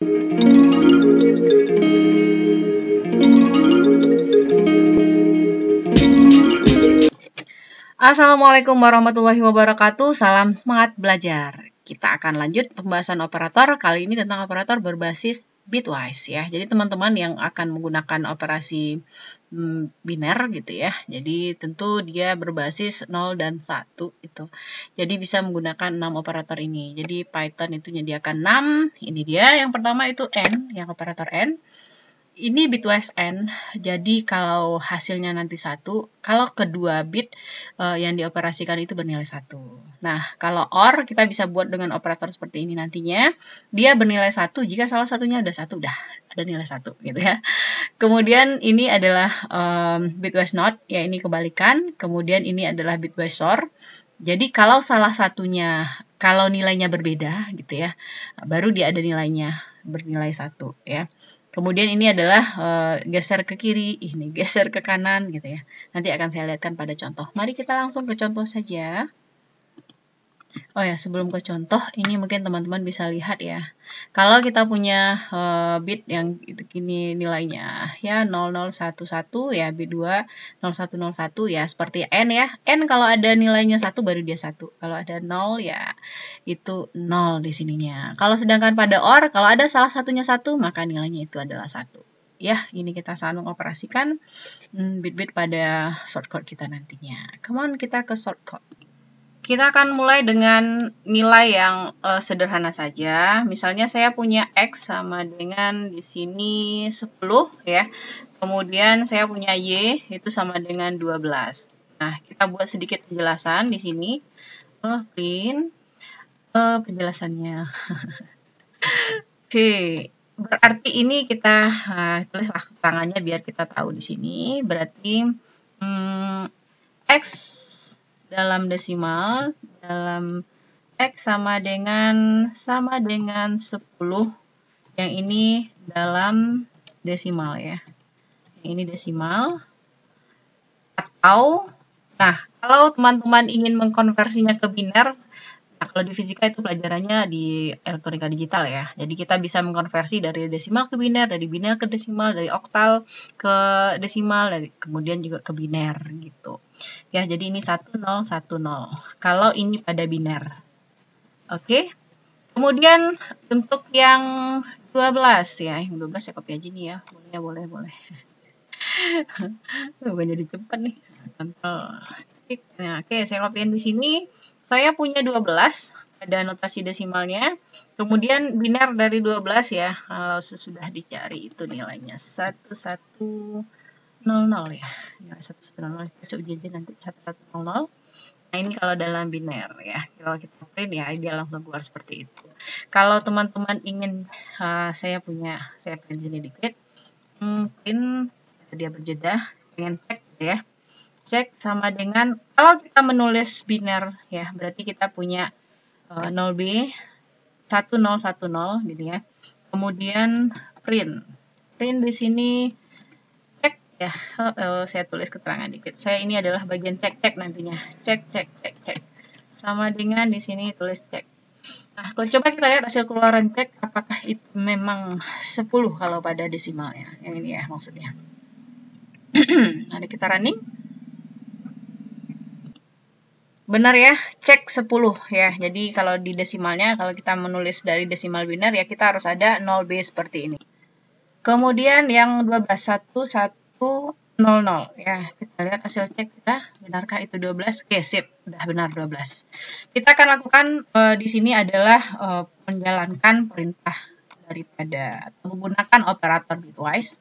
Assalamualaikum warahmatullahi wabarakatuh. Salam semangat belajar. Kita akan lanjut pembahasan operator. Kali ini tentang operator berbasis bitwise ya. Jadi teman-teman yang akan menggunakan operasi biner gitu ya. Jadi tentu dia berbasis 0 dan 1 itu. Jadi bisa menggunakan 6 operator ini. Jadi Python itu menyediakan 6. Ini dia yang pertama itu n, yang operator n. Ini bitwise n, jadi kalau hasilnya nanti 1, kalau kedua bit yang dioperasikan itu bernilai 1. Nah, kalau OR kita bisa buat dengan operator seperti ini nantinya, dia bernilai 1 jika salah satunya udah 1, udah ada nilai 1 gitu ya. Kemudian ini adalah bitwise not, ya ini kebalikan, kemudian ini adalah bitwise OR. Jadi kalau salah satunya, kalau nilainya berbeda gitu ya, baru dia ada nilainya bernilai 1 ya. Kemudian ini adalah geser ke kiri, ini geser ke kanan gitu ya. Nanti akan saya lihatkan pada contoh. Mari kita langsung ke contoh saja. Oh ya, sebelum ke contoh, ini mungkin teman-teman bisa lihat ya. Kalau kita punya bit yang ini nilainya ya 0011 ya, bit 2 0101 ya seperti n ya. N kalau ada nilainya 1 baru dia 1. Kalau ada 0 ya itu 0 di sininya. Kalau sedangkan pada OR, kalau ada salah satunya 1, maka nilainya itu adalah 1. Ya, ini kita selalu mengoperasikan bit-bit pada shortcode kita nantinya. Come on, kita ke shortcode. Kita akan mulai dengan nilai yang sederhana saja. Misalnya saya punya X sama dengan di sini 10 ya. Kemudian saya punya Y itu sama dengan 12. Nah, kita buat sedikit penjelasan di sini. Print penjelasannya. Oke, berarti ini kita tulislah keterangannya biar kita tahu di sini. Berarti X dalam desimal, dalam X sama dengan 10, yang ini dalam desimal ya. Yang ini desimal. Atau, nah kalau teman-teman ingin mengkonversinya ke biner, nah kalau di fisika itu pelajarannya di elektronika digital ya. Jadi kita bisa mengkonversi dari desimal ke biner, dari biner ke desimal, dari oktal ke desimal, dari kemudian juga ke biner gitu. Ya, jadi ini 1010. Kalau ini pada biner. Oke. Kemudian untuk yang 12 ya. Yang 12 saya copy aja nih ya. Boleh. Bukan jadi cepat nih. Contoh. Nah, oke, saya copyin di sini. Saya punya 12 pada notasi desimalnya. Kemudian biner dari 12 ya. Kalau sudah dicari itu nilainya 1100 ya. Nilai 1100 kita coba aja nanti 1100. Nah, ini kalau dalam biner ya. Kalau kita print ya dia langsung keluar seperti itu. Kalau teman-teman ingin saya print ini dikit. Print dia berjeda, pengen cek ya. Cek sama dengan kalau kita menulis biner ya, berarti kita punya 0B 1010 gitu ya. Kemudian print di sini ya, saya tulis keterangan dikit. Saya ini adalah bagian cek nantinya. Cek. Sama dengan di sini tulis cek. Nah, kalau coba kita lihat hasil keluaran cek, apakah itu memang 10 kalau pada desimalnya. Yang ini ya maksudnya. Ada kita running. Benar ya, cek 10 ya. Jadi kalau di desimalnya, kalau kita menulis dari desimal biner ya kita harus ada 0B seperti ini. Kemudian yang 12 1 00 ya, kita lihat hasil cek kita, benarkah itu 12? Oke, sip, udah benar 12. Kita akan lakukan di sini adalah menjalankan perintah daripada atau menggunakan operator bitwise.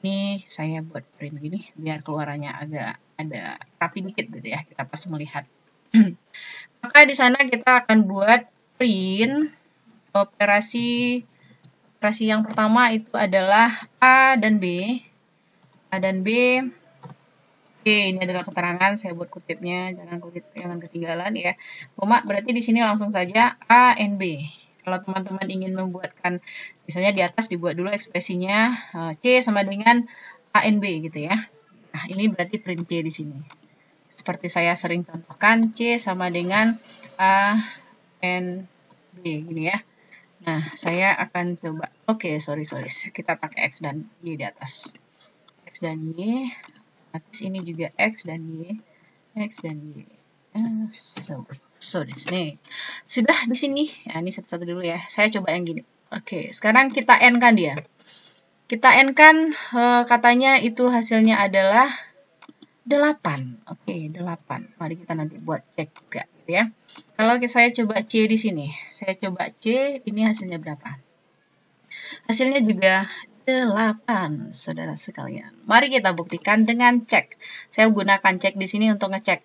Ini saya buat print gini biar keluarannya agak ada rapi dikit gitu ya, kita pas melihat. Maka di sana kita akan buat print operasi yang pertama itu adalah A dan B. Oke, ini adalah keterangan, saya buat kutipnya, jangan ketinggalan ya. Koma, berarti di sini langsung saja A and B. Kalau teman-teman ingin membuatkan, misalnya di atas dibuat dulu ekspresinya C sama dengan A and B gitu ya. Nah, ini berarti print C di sini. Seperti saya sering contohkan, C sama dengan A and B gini ya. Nah, saya akan coba, sorry, kita pakai X dan Y di atas. X dan Y, atas ini juga X dan Y, X dan Y. So di sini. Sudah di sini. Ya, ini satu-satu dulu ya. Saya coba yang gini. Sekarang kita N kan dia. Kita N kan katanya itu hasilnya adalah 8. 8. Mari kita nanti buat cek juga gitu ya. Kalau saya coba C di sini. Saya coba C, ini hasilnya berapa? Hasilnya juga 8, saudara sekalian. Mari kita buktikan dengan cek. Saya gunakan cek di sini untuk ngecek.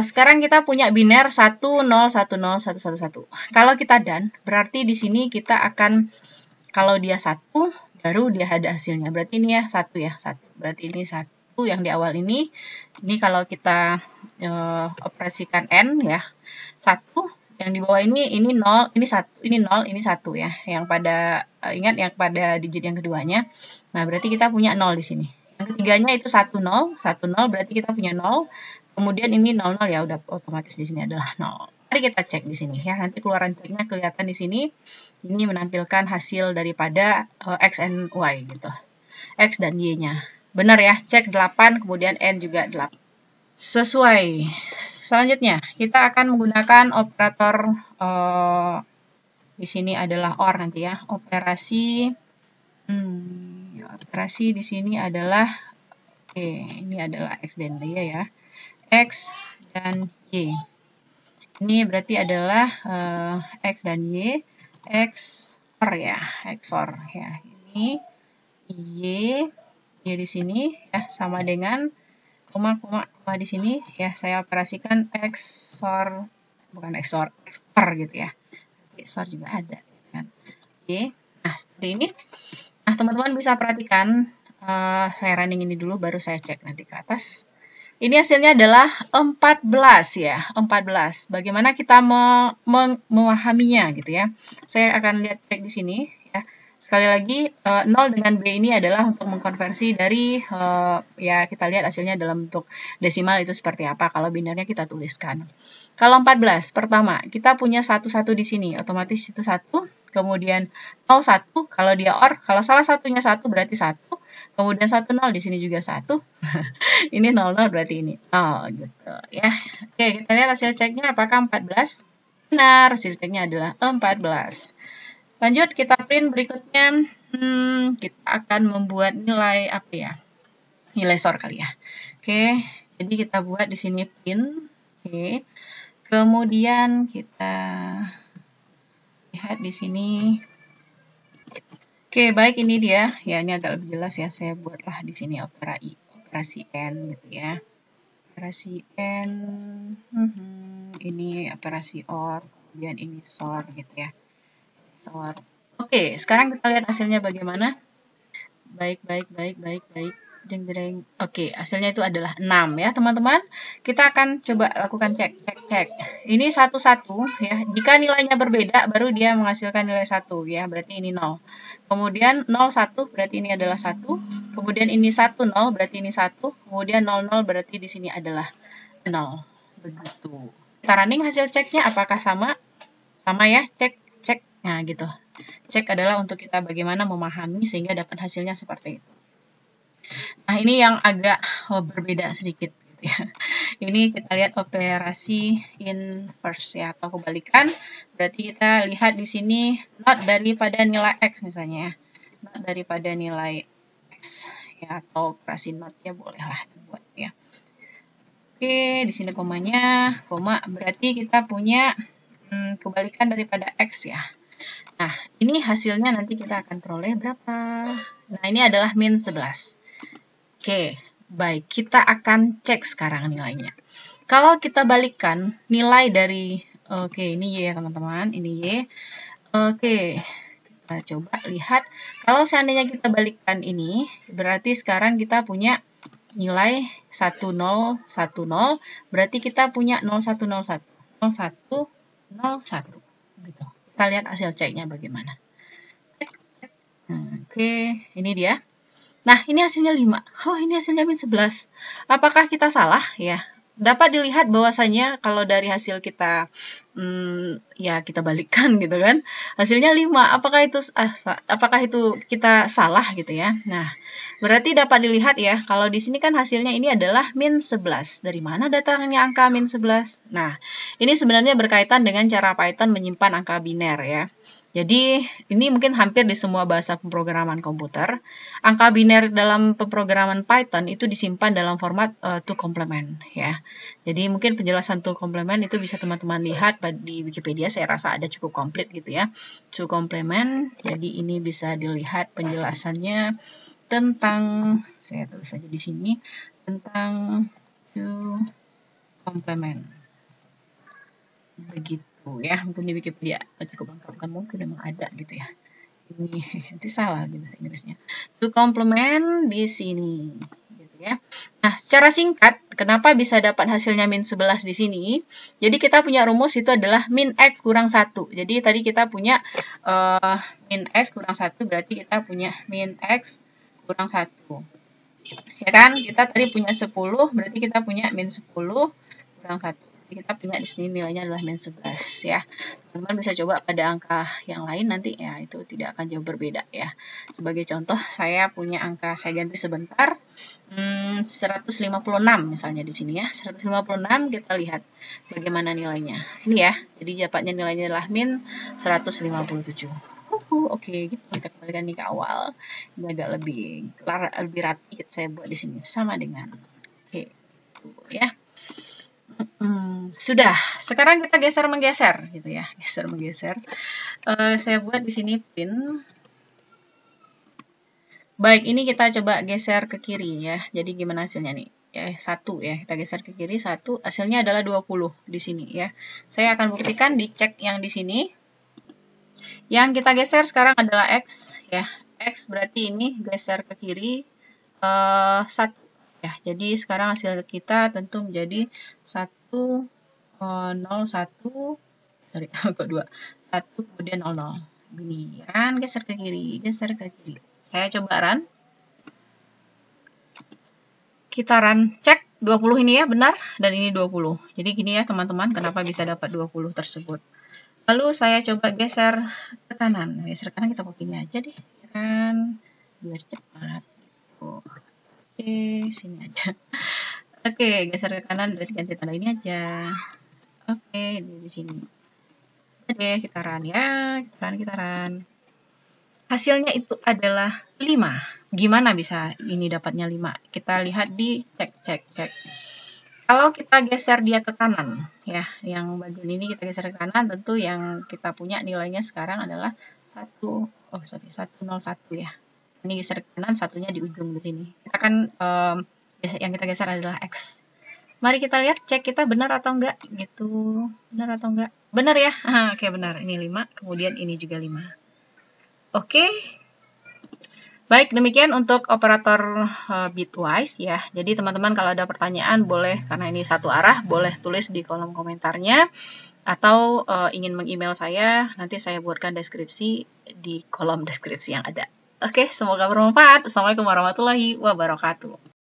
Sekarang kita punya biner 1, 0, 1, 0, 1, 1, 1. Kalau kita done, berarti di sini kita akan, kalau dia 1, baru dia ada hasilnya. Berarti ini ya 1 ya. 1. Berarti ini 1 yang di awal ini. Ini kalau kita operasikan N ya. 1. Yang di bawah ini 0, ini 1, ini 0, ini 1 ya. Yang pada ingat yang pada digit yang keduanya. Nah, berarti kita punya 0 di sini. Yang ketiganya itu 1, 0, 1, 0, berarti kita punya 0. Kemudian ini 0, 0 ya udah otomatis di sini adalah 0. Mari kita cek di sini ya. Nanti keluaran ceknya kelihatan di sini. Ini menampilkan hasil daripada X and Y gitu. X dan Y-nya. Benar ya, cek 8, kemudian N juga 8. Sesuai. Selanjutnya, kita akan menggunakan operator di sini adalah OR nanti ya. Operasi di sini adalah ini adalah X dan Y ya. X dan Y. Ini berarti adalah X dan Y. XOR ya. XOR ya. Ini Y di sini ya sama dengan koma di sini ya, saya operasikan XOR, bukan XOR gitu ya. XOR juga ada kan. Nah, seperti ini. Nah, teman-teman bisa perhatikan, saya running ini dulu baru saya cek nanti ke atas. Ini hasilnya adalah 14 ya, 14. Bagaimana kita memahaminya gitu ya. Saya akan lihat cek di sini ya. Sekali lagi 0 dengan B ini adalah untuk mengkonversi dari ya kita lihat hasilnya dalam bentuk desimal itu seperti apa kalau binernya kita tuliskan. Kalau 14 pertama kita punya 1 di sini, otomatis itu 1, kemudian 0 1 kalau dia OR, kalau salah satunya 1 berarti 1. Kemudian 1, 0 di sini juga 1. Ini 0, 0 berarti ini 0 gitu ya. Kita lihat hasil ceknya apakah 14? Benar, hasil ceknya adalah 14. Lanjut kita print berikutnya. Kita akan membuat nilai apa ya? Nilai SOR kali ya. Jadi kita buat di sini print. Kemudian kita lihat di sini. Baik, ini dia. Ya, ini agak lebih jelas ya. Saya buatlah di sini operasi N gitu ya. Operasi N. Ini operasi OR, kemudian ini SOR gitu ya. SOR. Sekarang kita lihat hasilnya bagaimana. Baik. Jeng. Hasilnya itu adalah 6 ya, teman-teman. Kita akan coba lakukan cek. Ini 1 ya. Jika nilainya berbeda baru dia menghasilkan nilai 1 ya, berarti ini 0. Kemudian 0 1 berarti ini adalah 1. Kemudian ini 1 0 berarti ini 1. Kemudian 0 0 berarti di sini adalah 0. Begitu. Kita running hasil ceknya apakah sama? Sama ya, cek. Nah, gitu. Cek adalah untuk kita bagaimana memahami sehingga dapat hasilnya seperti itu. Nah, ini yang agak berbeda sedikit gitu ya. Ini kita lihat operasi inverse ya, atau kebalikan. Berarti kita lihat di sini not daripada nilai X misalnya ya. Not daripada nilai X ya, atau operasi not ya bolehlah dibuat ya. Di sini komanya, koma berarti kita punya kebalikan daripada X ya. Nah, ini hasilnya nanti kita akan peroleh berapa? Nah, ini adalah min 11. Baik, kita akan cek sekarang nilainya. Kalau kita balikkan nilai dari, ini Y ya teman-teman, ini Y. Kita coba lihat. Kalau seandainya kita balikkan ini, berarti sekarang kita punya nilai 1010, berarti kita punya 0101, 0101. Gitu. Kita lihat hasil ceknya bagaimana. Ini dia. Nah, ini hasilnya 5. Oh, ini hasilnya min 11. Apakah kita salah? Ya. dapat dilihat bahwasanya kalau dari hasil kita ya kita balikkan gitu kan, hasilnya 5. Apakah itu kita salah gitu ya. Nah, berarti dapat dilihat ya, kalau di sini kan hasilnya ini adalah min 11. Dari mana datangnya angka min 11? Nah, ini sebenarnya berkaitan dengan cara Python menyimpan angka biner ya. Jadi, ini mungkin hampir di semua bahasa pemrograman komputer. Angka biner dalam pemrograman Python itu disimpan dalam format to complement ya. Jadi, mungkin penjelasan to complement itu bisa teman-teman lihat di Wikipedia, saya rasa ada cukup komplit gitu ya. To complement, jadi ini bisa dilihat penjelasannya tentang, saya tulis saja di sini, tentang to complement. Begitu ya, mungkin di Wikipedia cukup lengkap, kan mungkin memang ada gitu ya. Ini nanti salah gitu Inggrisnya. To complement di sini gitu ya. Nah, secara singkat, kenapa bisa dapat hasilnya min 11 di sini? Jadi kita punya rumus itu adalah min x kurang 1. Jadi tadi kita punya min x kurang 1, berarti kita punya min x kurang 1. Ya kan? Kita tadi punya 10, berarti kita punya min 10 kurang 1. Kita punya di sini nilainya adalah min 11 ya. Teman-teman bisa coba pada angka yang lain nanti ya, itu tidak akan jauh berbeda ya. Sebagai contoh, saya punya angka, saya ganti sebentar, 156 misalnya di sini ya. 156, kita lihat bagaimana nilainya. Ini ya, jadi dapatnya nilainya adalah min 157. Oke, gitu. Kita kembalikan nih ke awal. Ini agak lebih rapi, saya buat di sini sama dengan oke, ya. Sudah, sekarang kita geser-menggeser gitu ya, geser-menggeser. Saya buat di sini pin. Baik, ini kita coba geser ke kiri ya. Jadi gimana hasilnya nih? 1 ya, kita geser ke kiri 1, hasilnya adalah 20 di sini ya. Saya akan buktikan, dicek yang di sini. Yang kita geser sekarang adalah X ya. X berarti ini geser ke kiri 1 ya. Jadi sekarang hasil kita tentu menjadi 1 0 1 sorry kok 2 1 kemudian 0 0 ini kan, geser ke kiri. Saya coba run, kita run, cek 20 ini ya benar, dan ini 20. Jadi gini ya teman-teman, kenapa bisa dapat 20 tersebut. Lalu saya coba geser ke kanan. Geser ke kanan, kita pakai ini aja deh kan, biar cepat gitu. Oke, sini aja. Oke, geser ke kanan, berarti ganti tanda ini aja. Oke, di sini. Oke, kita run ya, kita run. Hasilnya itu adalah 5. Gimana bisa ini dapatnya 5? Kita lihat di cek. Kalau kita geser dia ke kanan, ya, yang bagian ini kita geser ke kanan, tentu yang kita punya nilainya sekarang adalah 101 ya. Ini geser ke kanan, satunya di ujung di sini. Kita kan yang kita geser adalah X. Mari kita lihat, cek kita benar atau enggak gitu. Benar atau enggak? Benar ya? Oke, benar. Ini 5, kemudian ini juga 5. Oke. Baik, demikian untuk operator bitwise ya. Jadi teman-teman kalau ada pertanyaan boleh, karena ini satu arah, boleh tulis di kolom komentarnya. Atau ingin meng-email saya, nanti saya buatkan deskripsi di kolom deskripsi yang ada. Oke, semoga bermanfaat. Assalamualaikum warahmatullahi wabarakatuh.